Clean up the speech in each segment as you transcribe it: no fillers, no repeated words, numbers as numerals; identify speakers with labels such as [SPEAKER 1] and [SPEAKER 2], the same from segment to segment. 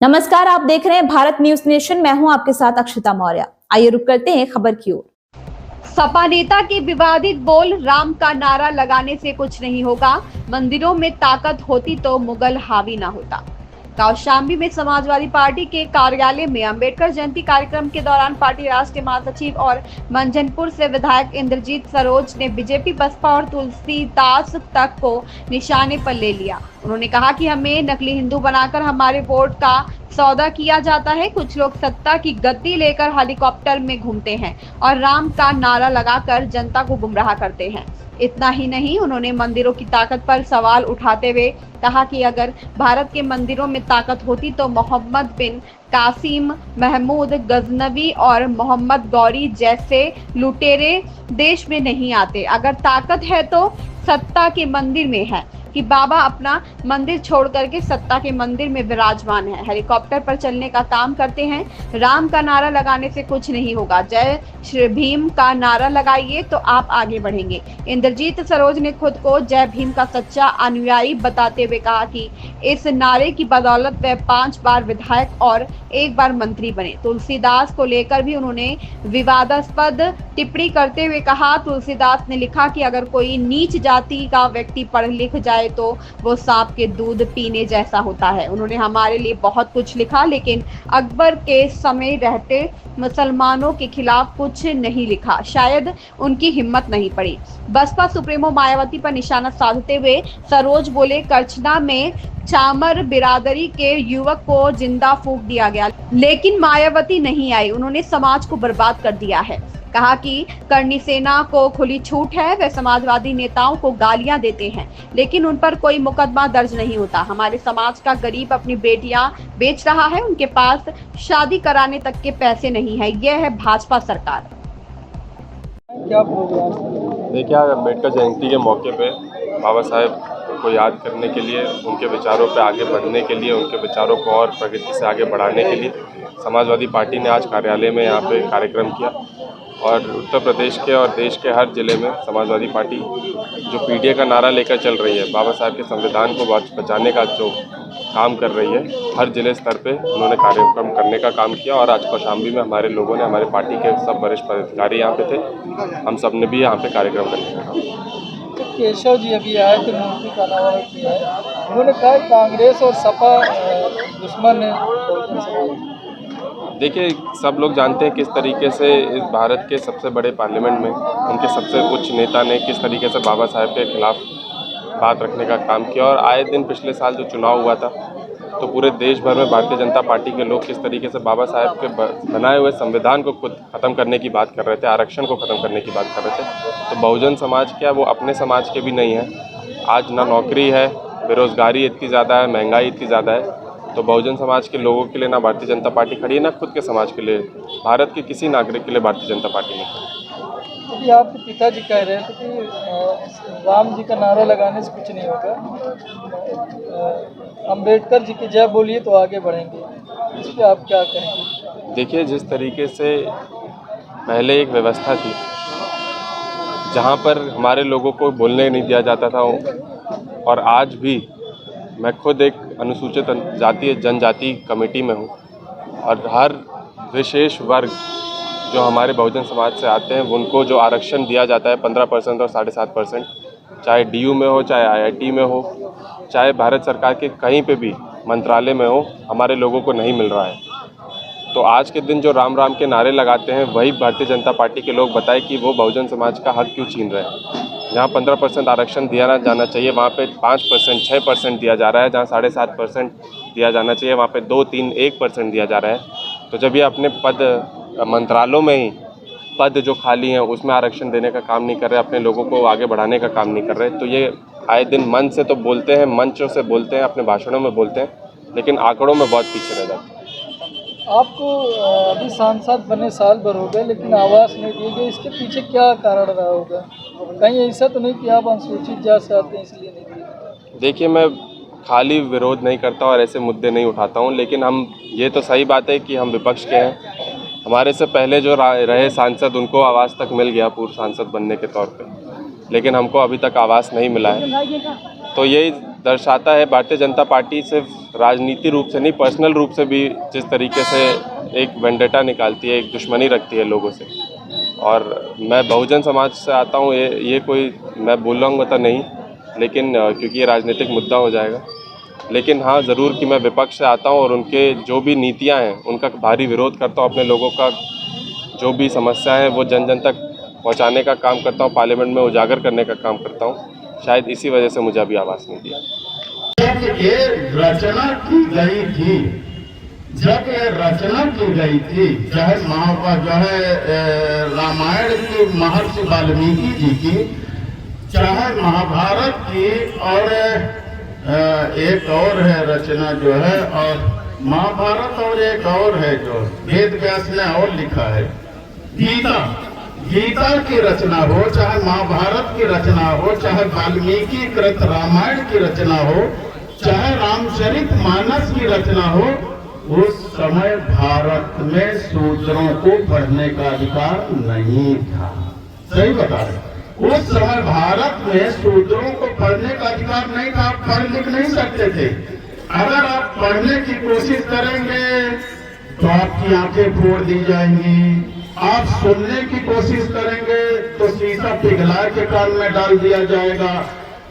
[SPEAKER 1] नमस्कार, आप देख रहे हैं भारत न्यूज नेशन। मैं हूं आपके साथ अक्षिता मौर्य। आइए रुक करते हैं खबर की ओर।
[SPEAKER 2] सपा नेता के विवादित बोल, राम का नारा लगाने से कुछ नहीं होगा, मंदिरों में ताकत होती तो मुगल हावी ना होता। कौशाम्बी में समाजवादी पार्टी के कार्यालय में अंबेडकर जयंती कार्यक्रम के दौरान पार्टी राष्ट्रीय महासचिव और मंझनपुर से विधायक इंद्रजीत सरोज ने बीजेपी, बसपा और तुलसीदास तक को निशाने पर ले लिया। उन्होंने कहा कि हमें नकली हिंदू बनाकर हमारे वोट का सौदा किया जाता है। कुछ लोग सत्ता की गद्दी लेकर हेलीकॉप्टर में घूमते हैं और राम का नारा लगाकर जनता को गुमराह करते हैं। इतना ही नहीं, उन्होंने मंदिरों की ताकत पर सवाल उठाते हुए कहा कि अगर भारत के मंदिरों में ताकत होती तो मोहम्मद बिन कासिम, महमूद गजनवी और मोहम्मद गौरी जैसे लुटेरे देश में नहीं आते। अगर ताकत है तो सत्ता के मंदिर में है कि बाबा अपना मंदिर छोड़ करके सत्ता के मंदिर में विराजमान है, हेलीकॉप्टर पर चलने का काम करते हैं। राम का नारा लगाने से कुछ नहीं होगा, जय श्री भीम का नारा लगाइए तो आप आगे बढ़ेंगे। इंद्रजीत सरोज ने खुद को जय भीम का सच्चा अनुयायी बताते हुए कहा कि इस नारे की बदौलत वह 5 बार विधायक और 1 बार मंत्री बने। तुलसीदास को लेकर भी उन्होंने विवादास्पद टिप्पणी करते हुए कहा, तुलसीदास ने लिखा कि अगर कोई नीच जाति का व्यक्ति पढ़ लिख जाए तो वो सांप के दूध पीने जैसा होता है। उन्होंने हमारे लिए बहुत कुछ लिखा, लेकिन अकबर के समय रहते मुसलमानों के खिलाफ कुछ नहीं लिखा। शायद उनकी हिम्मत नहीं पड़ी। बसपा सुप्रीमो मायावती पर निशाना साधते हुए सरोज बोले, करछना में चामर बिरादरी के युवक को जिंदा फूंक दिया गया, लेकिन मायावती नहीं आई। उन्होंने समाज को बर्बाद कर दिया है। कहा कि करनी सेना को खुली छूट है, वे समाजवादी नेताओं को गालियां देते हैं लेकिन उन पर कोई मुकदमा दर्ज नहीं होता। हमारे समाज का गरीब अपनी बेटियां बेच रहा है, उनके पास शादी कराने तक के पैसे नहीं है। यह है भाजपा सरकार।
[SPEAKER 3] क्या प्रोग्राम?
[SPEAKER 4] देखिए, आज अम्बेडकर जयंती के मौके पे बाबा साहेब को याद करने के लिए, उनके विचारों पे आगे बढ़ने के लिए, उनके विचारों को और प्रगति से आगे बढ़ाने के लिए समाजवादी पार्टी ने आज कार्यालय में यहाँ पे कार्यक्रम किया। और उत्तर प्रदेश के और देश के हर ज़िले में समाजवादी पार्टी जो पीडीए का नारा लेकर चल रही है, बाबा साहेब के संविधान को बचाने का जो काम कर रही है, हर जिले स्तर पे उन्होंने कार्यक्रम करने का काम किया। और आज कौशाम्बी में हमारे लोगों ने, हमारे पार्टी के सब वरिष्ठ पदाधिकारी यहाँ पे थे, हम सब ने भी यहाँ पे कार्यक्रम करने का काम किया।
[SPEAKER 3] केशव जी अभी आए थे, मूर्ति का अनावरण किया है, उन्होंने कहा कांग्रेस और सपा दुश्मन है।
[SPEAKER 4] देखिए, सब लोग जानते हैं किस तरीके से इस भारत के सबसे बड़े पार्लियामेंट में उनके सबसे उच्च नेता ने किस तरीके से बाबा साहेब के खिलाफ बात रखने का काम किया। और आए दिन पिछले साल जो चुनाव हुआ था तो पूरे देश भर में भारतीय जनता पार्टी के लोग किस तरीके से बाबा साहेब के बनाए हुए संविधान को खुद ख़त्म करने की बात कर रहे थे, आरक्षण को ख़त्म करने की बात कर रहे थे। तो बहुजन समाज क्या, वो अपने समाज के भी नहीं हैं। आज ना नौकरी है, बेरोज़गारी इतनी ज़्यादा है, महंगाई इतनी ज़्यादा है, तो बहुजन समाज के लोगों के लिए ना भारतीय जनता पार्टी खड़ी है, ना खुद के समाज के लिए, भारत के किसी नागरिक के लिए भारतीय जनता पार्टी नहीं खड़ी।
[SPEAKER 3] अभी आपके पिताजी कह रहे थे कि राम जी का नारा लगाने से कुछ नहीं होगा, अंबेडकर जी की जय बोलिए तो आगे बढ़ेंगे, इस पर आप क्या कहेंगे?
[SPEAKER 4] देखिए, जिस तरीके से पहले एक व्यवस्था थी जहाँ पर हमारे लोगों को बोलने नहीं दिया जाता था, और आज भी मैं खुद एक अनुसूचित जाति जनजाति कमेटी में हूँ, और हर विशेष वर्ग जो हमारे बहुजन समाज से आते हैं उनको जो आरक्षण दिया जाता है 15% और 7.5%, चाहे डीयू में हो, चाहे आईआईटी में हो, चाहे भारत सरकार के कहीं पे भी मंत्रालय में हो, हमारे लोगों को नहीं मिल रहा है। तो आज के दिन जो राम राम के नारे लगाते हैं, वही भारतीय जनता पार्टी के लोग बताएं कि वो बहुजन समाज का हक क्यों छीन रहे हैं। जहाँ 15% आरक्षण दिया जाना चाहिए वहाँ पे 5%, 6% दिया जा रहा है। जहाँ 7.5% दिया जाना चाहिए वहाँ पे 2, 3, 1% दिया जा रहा है। तो जब ये अपने पद मंत्रालयों में ही पद जो खाली हैं उसमें आरक्षण देने का काम नहीं कर रहे, अपने लोगों को आगे बढ़ाने का काम नहीं कर रहे, तो ये आए दिन मन से तो बोलते हैं, मंचों से बोलते हैं, अपने भाषणों में बोलते हैं, लेकिन आंकड़ों में बहुत पीछे रह जाते हैं।
[SPEAKER 3] आपको अभी सांसद बने साल भर हो गए लेकिन आवास नहीं दिए गए, इसके पीछे क्या कारण रहा होगा? कहीं ऐसा तो नहीं कि आप अनुसूचित जाति से आते हैं इसलिए नहीं दिए?
[SPEAKER 4] देखिए, मैं खाली विरोध नहीं करता और ऐसे मुद्दे नहीं उठाता हूँ, लेकिन हम ये तो सही बात है कि हम विपक्ष के हैं। हमारे से पहले जो रहे सांसद उनको आवास तक मिल गया पूर्व सांसद बनने के तौर पे, लेकिन हमको अभी तक आवास नहीं मिला है। तो यही दर्शाता है भारतीय जनता पार्टी सिर्फ राजनीति रूप से नहीं, पर्सनल रूप से भी जिस तरीके से एक वेंडेटा निकालती है, एक दुश्मनी रखती है लोगों से। और मैं बहुजन समाज से आता हूँ, ये कोई मैं बोल रहा हूँ तो नहीं, लेकिन क्योंकि ये राजनीतिक मुद्दा हो जाएगा, लेकिन हाँ ज़रूर कि मैं विपक्ष से आता हूँ और उनके जो भी नीतियाँ हैं उनका भारी विरोध करता हूँ। अपने लोगों का जो भी समस्या है वो जन जन तक पहुँचाने का काम करता हूँ, पार्लियामेंट में उजागर करने का काम करता हूँ। शायद इसी वजह से मुझे अभी आवाज़ नहीं दिया।
[SPEAKER 5] जब ये रचना की गई थी, चाहे जो है रामायण की महर्षि वाल्मीकि जी की, चाहे महाभारत की, और एक और है रचना जो है, और महाभारत और एक और है जो वेद व्यास ने और लिखा है, गीता की रचना हो, चाहे महाभारत की रचना हो, चाहे वाल्मीकि कृत रामायण की रचना हो, चाहे रामचरित मानस की रचना हो, उस समय भारत में शूद्रों को पढ़ने का अधिकार नहीं था। सही बता रहे, उस समय भारत में शूद्रों को पढ़ने का अधिकार नहीं था। आप पढ़ लिख नहीं सकते थे। अगर आप पढ़ने की कोशिश करेंगे तो आपकी आंखें फोड़ दी जाएंगी। आप सुनने की कोशिश करेंगे तो शीशा पिघला के कान में डाल दिया जाएगा।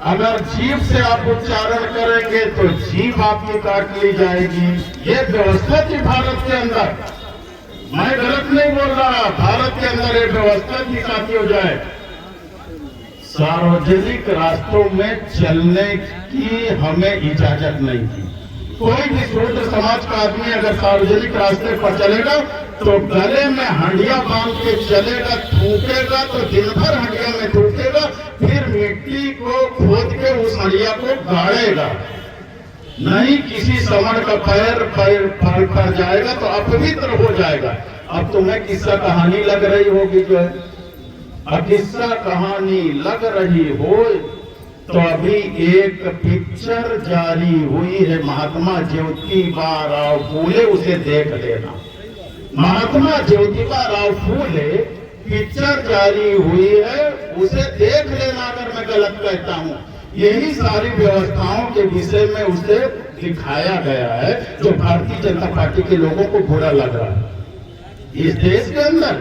[SPEAKER 5] अगर जीभ से आप उच्चारण करेंगे तो जीभ आपकी काट ली जाएगी। ये व्यवस्था थी भारत के अंदर। मैं गलत नहीं बोल रहा, भारत के अंदर ये व्यवस्था थी साथियों। जाए सार्वजनिक रास्तों में चलने की हमें इजाजत नहीं थी। कोई भी शूद्र समाज का आदमी अगर सार्वजनिक रास्ते पर चलेगा तो गले में हंडिया बांध के चलेगा, थूकेगा तो दिन भर हंडिया में थूकेगा, फिर मिट्टी को खोद के उस हंडिया को गाड़ेगा। नहीं किसी समण का पैर पर जाएगा तो अपवित्र हो जाएगा। अब तुम्हें किस्सा कहानी लग रही होगी जो है, अब किस्सा कहानी लग रही हो तो अभी एक पिक्चर जारी हुई है महात्मा ज्योतिबा राव फूले, उसे देख लेना। महात्मा ज्योतिबा राव फूले पिक्चर जारी हुई है, उसे देख लेना अगर मैं गलत कहता हूँ। यही सारी व्यवस्थाओं के विषय में उसे दिखाया गया है जो भारतीय जनता पार्टी के लोगों को बुरा लग रहा है। इस देश के अंदर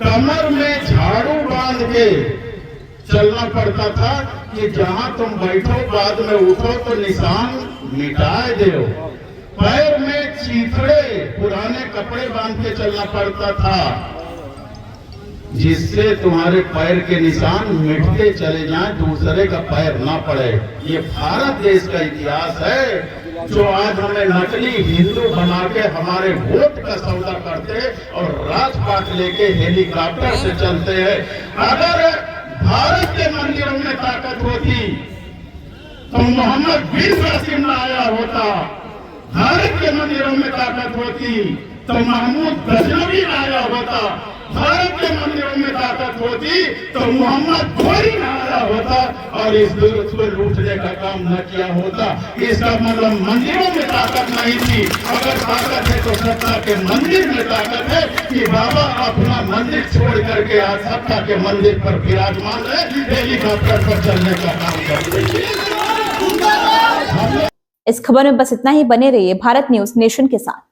[SPEAKER 5] कमर में झाड़ू बांध के चलना पड़ता था कि जहां तुम बैठो बाद में उठो तो निशान मिटाए दो। पैर में चीथड़े पुराने कपड़े बांध के चलना पड़ता था जिससे तुम्हारे पैर के निशान मिटते चले जाएं, दूसरे का पैर ना पड़े। ये भारत देश का इतिहास है जो आज हमें नकली हिंदू बना के हमारे वोट का सौदा करते और राजपाट लेके हेलीकॉप्टर से चलते हैं। अगर भारत के मंदिरों में ताकत होती तो मोहम्मद बिन कासिम ना आया होता। भारत के मंदिरों में ताकत होती तो महमूद गजनवी ना आया होता। भारत के मंदिरों में ताकत होती तो मोहम्मद घोरी ना आया होता और इस दुर्ग को लूटने का काम न किया होता। इसका मतलब मंदिरों में ताकत नहीं थी। अगर ताकत है तो सत्ता के मंदिर में ताकत है कि बाबा अपना मंदिर छोड़ करके आज सत्ता के मंदिर पर विराजमान है, हेलीकॉप्टर पर चलने का काम करते हैं।
[SPEAKER 1] इस खबर में बस इतना ही। बने रहिए भारत न्यूज नेशन के साथ।